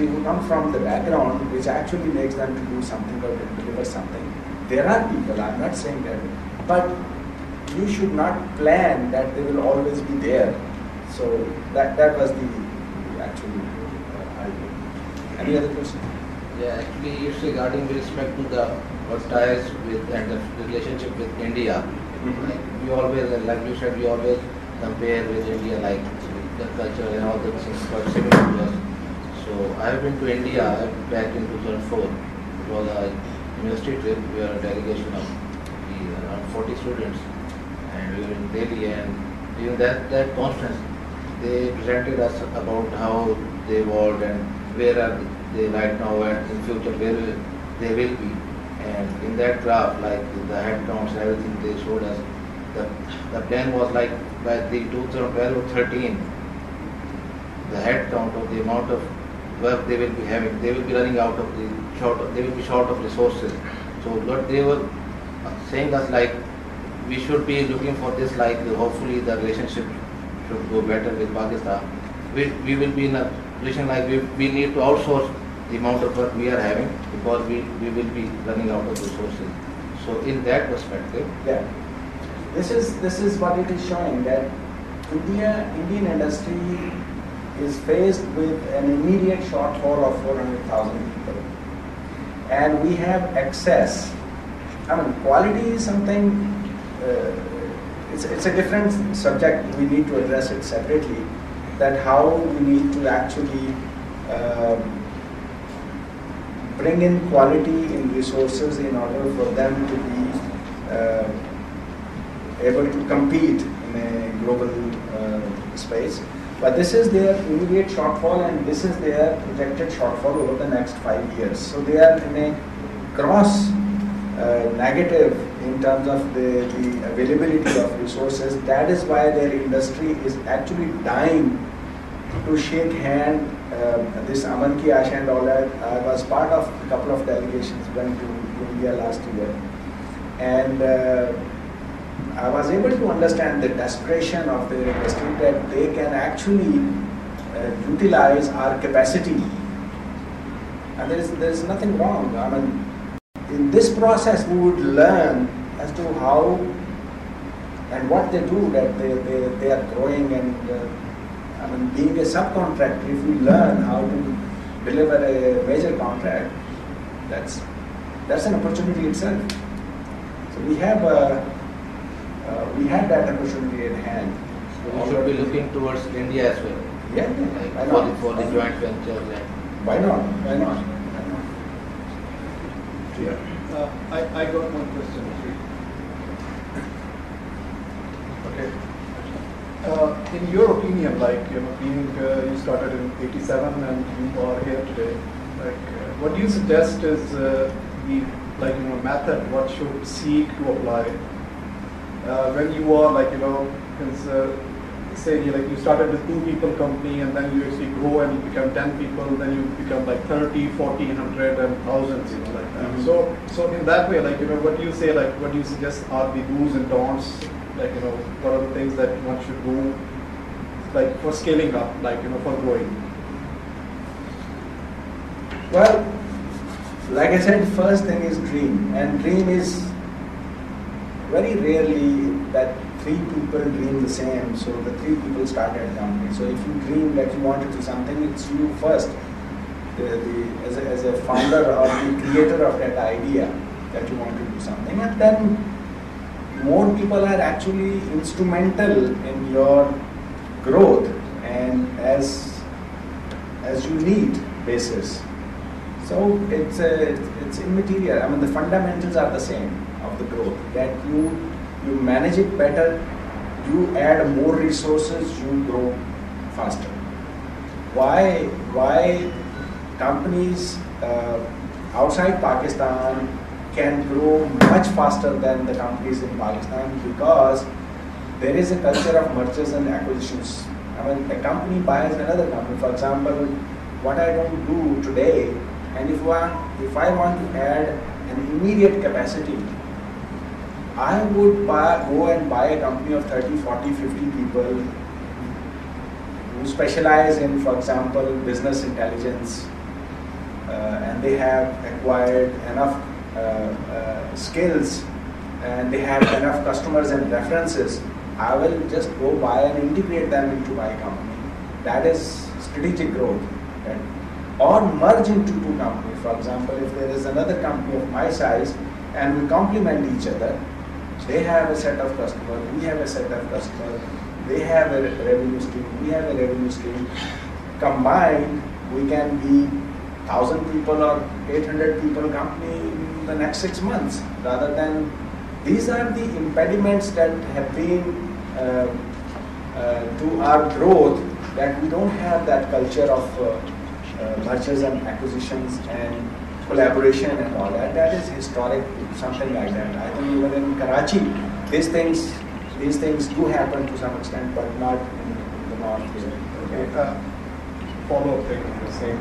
industry, who come from the background which actually makes them to do something or to deliver something. There are people, I'm not saying that, but you should not plan that they will always be there. So that was the actual idea. Any other question? Yeah, actually it's regarding with respect to the ties with and the relationship with India. Like we always, like you said, we always compare with India, like the culture and all the things quite similar to us. So I have been to India back in 2004. It was a university trip. We were a delegation of around 40 students, and we were in Delhi. And during that conference, they presented us about how they evolved and where are they right now and in future where they will be. And in that graph, like the headcounts and everything, they showed us the plan was like by the 2012 or 13, the headcount of the amount of work they will be having, they will be running out of they will be short of resources. So what they were saying us, like we should be looking for this, like hopefully the relationship should go better with Pakistan. We will be in a position like we need to outsource the amount of work we are having because we will be running out of resources. So in that perspective, yeah, this is what it is showing, that Indian industry is faced with an immediate shortfall of 400,000 people, and we have excess. I mean, quality is something. It's a different subject. We need to address it separately. That how we need to actually bring in quality in resources in order for them to be able to compete in a global space. But this is their immediate shortfall, and this is their projected shortfall over the next 5 years. So they are in a gross negative in terms of the availability of resources. That is why their industry is actually dying to shake hand. This Aman Ki Asha and all that, I was part of a couple of delegations, went to India last year, and I was able to understand the desperation of the industry, that they can actually utilize our capacity, and there is nothing wrong. I mean, in this process we would learn as to how and what they do, that they are growing, and I mean, being a subcontractor, if we learn how to deliver a major contract, that's an opportunity itself. So we have that opportunity at hand. So we should be looking towards India as well. Yeah, like for the joint ventures. And why not? Why not? Yeah. I got one question. Okay. In your opinion, like being you started in '87 and you are here today, like what do you suggest is the method what should seek to apply when you are say you started with 2 people company, and then you actually grow and you become 10 people, then you become like 30, 40, 100 and thousands, like that. Mm-hmm. So in that way, what do you say, what do you suggest are the do's and don'ts, what are the things that one should do, for scaling up, for growing? Well, like I said, first thing is dream, and dream is very rarely that 3 people dream the same, so the 3 people started a company. So if you dream that you want to do something, it's you first, as a founder or the creator of that idea that you want to do something, and then more people are actually instrumental in your growth and as you need basis. So it's immaterial. I mean, the fundamentals are the same of the growth, that you manage it better, you add more resources, you grow faster. Why companies outside Pakistan can grow much faster than the companies in Pakistan? Because there is a culture of mergers and acquisitions. I mean, a company buys another company. For example, what I don't do today, and if I want to add an immediate capacity, I would go and buy a company of 30, 40, 50 people who specialize in, for example, business intelligence and they have acquired enough skills and they have enough customers and references, I will just go buy and integrate them into my company. That is strategic growth. Right? Or merge into two companies. For example, if there is another company of my size and we complement each other, they have a set of customers, we have a set of customers, they have a revenue stream, we have a revenue stream. Combined, we can be 1,000 people or 800 people company in the next 6 months. Rather than, these are the impediments that have been to our growth, that we don't have that culture of mergers and acquisitions and collaboration and all that. That is historic, something like that. I think even in Karachi, these things do happen to some extent, but not in the north here. Okay. Follow-up thing on the same.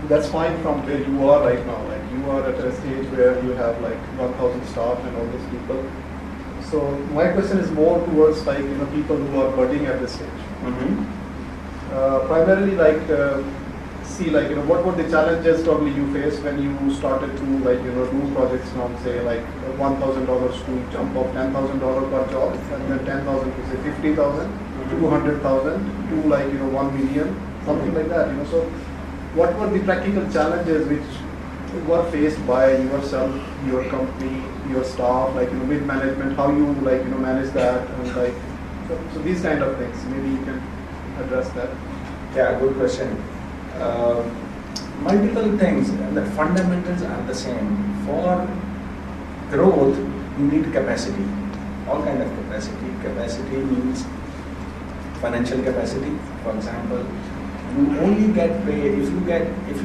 That's fine from where you are right now. Like you are at a stage where you have like 1,000 staff and all those people. So my question is more towards like people who are budding at this stage. Primarily see what were the challenges probably you faced when you started to do projects from say like $1,000 to jump off $10,000 per job and then 10,000 to say 50,000, 200,000 to 1 million, something like that. So what were the practical challenges which were faced by yourself, your company, your staff, mid management, how you manage that, and so these kind of things. Maybe you can address that. Yeah, good question. Multiple things, and the fundamentals are the same. For growth, you need capacity, all kind of capacity. Capacity means financial capacity. For example, you only get paid if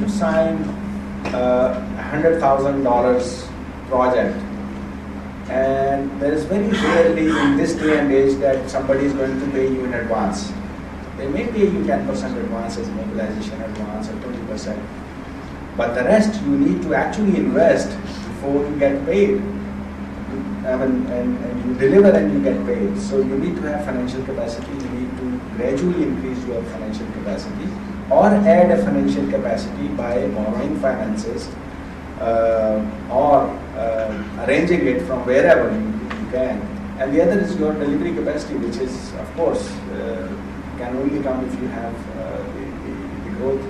you sign $100,000 project, and there is very rarely in this day and age that somebody is going to pay you in advance. They may pay you 10% advance as mobilization advance or 20%, but the rest you need to actually invest before you get paid. And you deliver and you get paid. So you need to have financial capacity. You need to gradually increase your financial capacity, or add a financial capacity by borrowing finances or arranging it from wherever you can. And the other is your delivery capacity, which is, of course, can only come if you have the growth,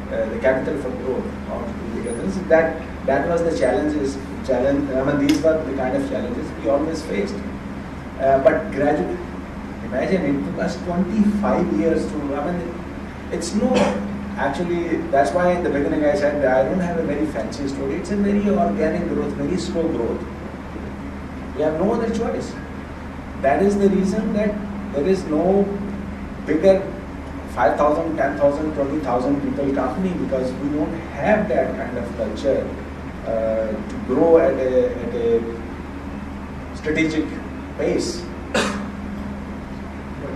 the capital for growth. That was the challenge. These were the kind of challenges we always faced. But gradually, imagine it took us 25 years to. It's no. Actually, that's why in the beginning I said I don't have a very fancy story. It's a very organic growth, very slow growth. We have no other choice. That is the reason that there is no bigger 5,000, 10,000, 20,000 people company, because we don't have that kind of culture to grow at a strategic pace.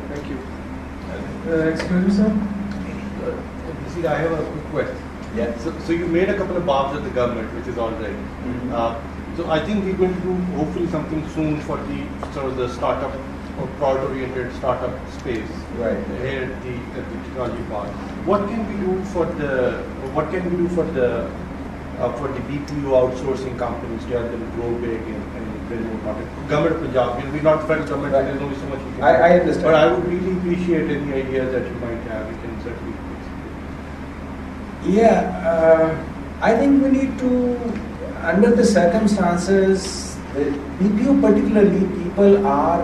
Thank you. Excuse me, sir. See, I have a quick question. Yeah. So you made a couple of barbs at the government, which is all right. Mm-hmm. So I think we're going to do hopefully something soon for the sort of the startup or product-oriented startup space here at the technology park. What can we do for the BPO outsourcing companies to help them grow big and build more market? Government of Punjab, we're not federal government, Right. there's only so much we can do. I understand. But I would really appreciate any ideas that you might have. We can certainly. Yeah, I think we need to, under the circumstances, the BPO particularly, people are,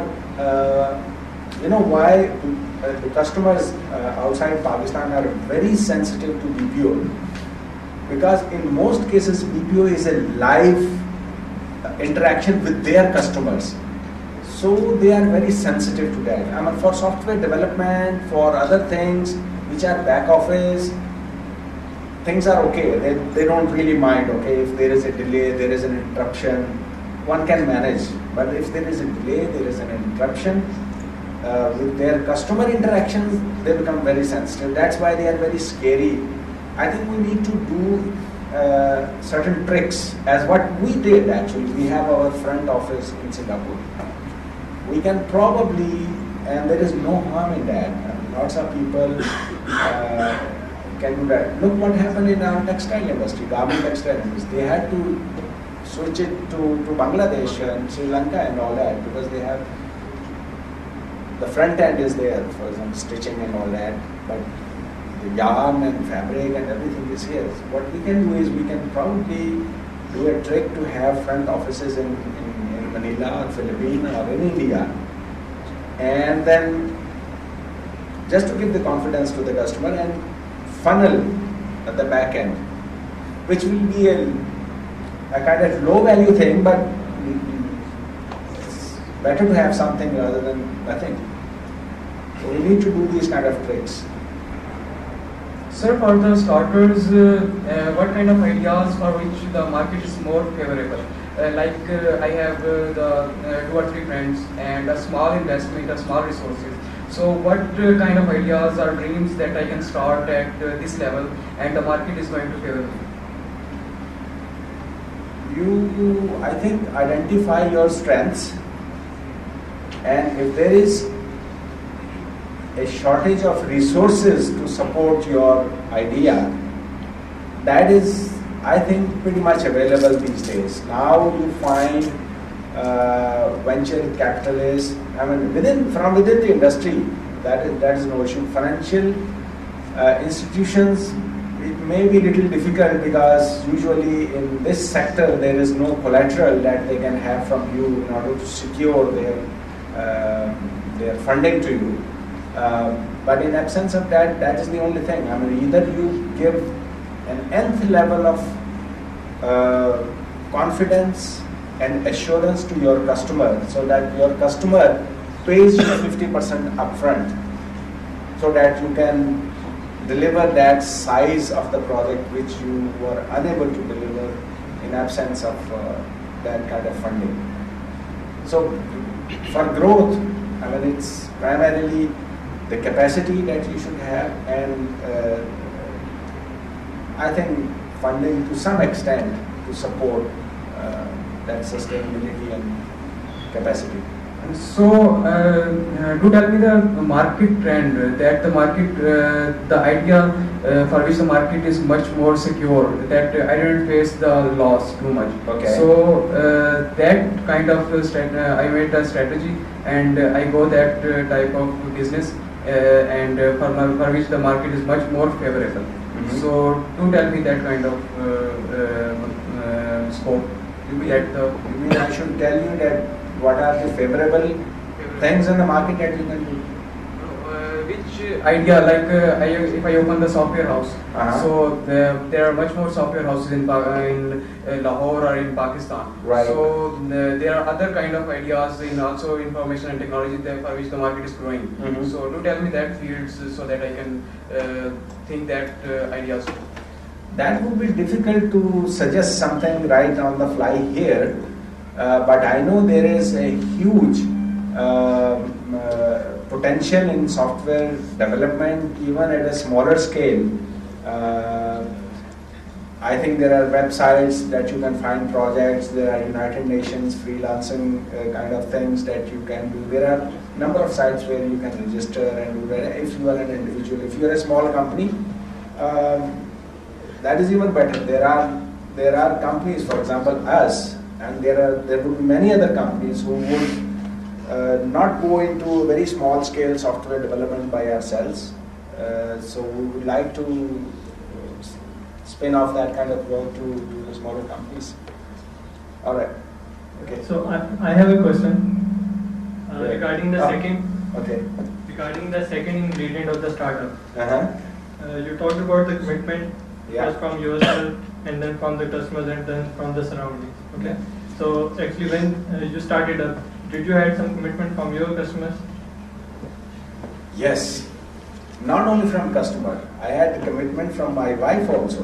why the customers outside Pakistan are very sensitive to BPO. Because in most cases, BPO is a live interaction with their customers. So they are very sensitive to that. For software development, for other things which are back office, things are okay. They don't really mind, okay, if there is a delay, there is an interruption, one can manage. But if there is a delay, there is an interruption, with their customer interactions, they become very sensitive. That's why they are very scary. I think we need to do certain tricks, as what we did actually. We have our front office in Singapore. We can probably, and there is no harm in that. Lots of people can do that. Look what happened in our textile industry, garment textile industry. They had to switch it to Bangladesh and Sri Lanka and all that because they have the front end is there, for example, stitching and all that, but the yarn and fabric and everything is here. So what we can do is we can probably do a trick to have front offices in Manila or Philippines or in India, and then just to give the confidence to the customer and funnel at the back end, which will be a kind of low value thing, but it's better to have something rather than nothing. So we need to do these kind of tricks. Sir, for the starters, what kind of ideas for which the market is more favorable? I have the 2 or 3 friends and a small investment, a small resources. So what kind of ideas or dreams that I can start at this level and the market is going to favor me? You, I think, identify your strengths, and if there is a shortage of resources to support your idea, that is, I think, pretty much available these days. Now you find venture capitalists, I mean, from within the industry, that is no issue. Financial institutions, it may be a little difficult because usually in this sector there is no collateral that they can have from you in order to secure their funding to you. But in absence of that, that is the only thing. I mean, either you give an nth level of confidence and assurance to your customer so that your customer pays you 50% upfront so that you can deliver that size of the project which you were unable to deliver in absence of that kind of funding. So for growth, I mean, it's primarily the capacity that you should have, and I think funding to some extent to support that sustainability and capacity. So, do tell me the market trend, that the market, the idea for which the market is much more secure, that I don't face the loss too much. Okay. So, that kind of, I made a strategy and I go that type of business and for which the market is much more favorable. Mm-hmm. So, do tell me that kind of scope. You mean I should tell you that what are the favorable things in the market that you can do? Which idea, like if I open the software house, so there are much more software houses in Lahore or in Pakistan. Right. So there are other kind of ideas in also information and technology for which the market is growing. Mm-hmm. So do tell me that fields so that I can think that ideas. That would be difficult to suggest something right on the fly here, but I know there is a huge potential in software development even at a smaller scale. I think there are websites that you can find projects, there are United Nations freelancing kind of things that you can do. There are a number of sites where you can register and do that if you are an individual. If you are a small company, that is even better. There are companies, for example, us, and there would be many other companies who would not go into very small scale software development by ourselves. So we would like to spin off that kind of work to the smaller companies. All right. Okay. So I have a question regarding the second. Okay. Regarding the second ingredient of the startup. You talked about the commitment. Yeah. First from yourself, and then from the customers, and then from the surroundings. Okay. So actually, when you started up, did you have some commitment from your customers? Yes. Not only from customer, I had a commitment from my wife also.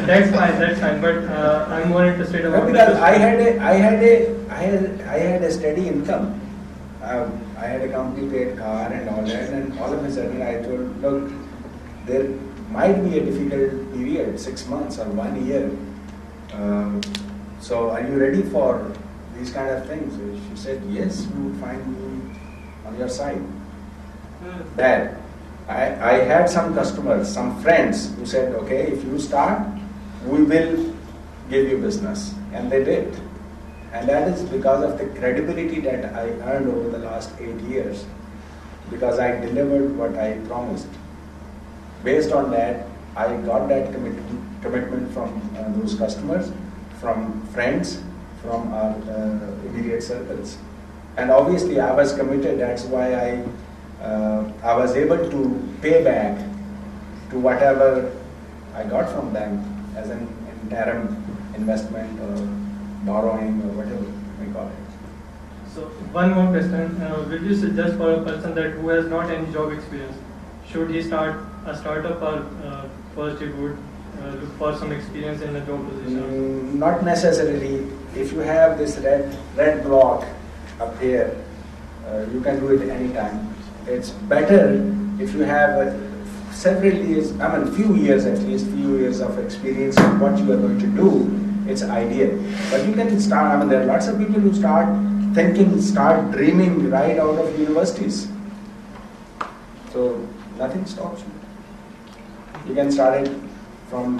That's fine. But I'm more interested about. No, because I had a steady income. I had a company paid car and all that, and all of a sudden I told, look, there might be a difficult period, 6 months or 1 year. So are you ready for these kind of things? She said, yes, you would find me on your side. Dad, I had some customers, some friends who said, okay, if you start, we will give you business. And they did. And that is because of the credibility that I earned over the last 8 years. Because I delivered what I promised. Based on that, I got that commitment from those customers, from friends, from our immediate circles. And obviously I was committed, that's why I was able to pay back to whatever I got from them as an interim investment or borrowing or whatever we call it. So one more question, will you suggest for a person that who has not any job experience, should he start a startup or first he would look for some experience in a job position? Not necessarily. If you have this red block up here, you can do it anytime. It's better if you have several years, few years at least, few years of experience in what you are going to do. It's ideal. But you can start, there are lots of people who start thinking, start dreaming right out of universities. So nothing stops you. You can start it from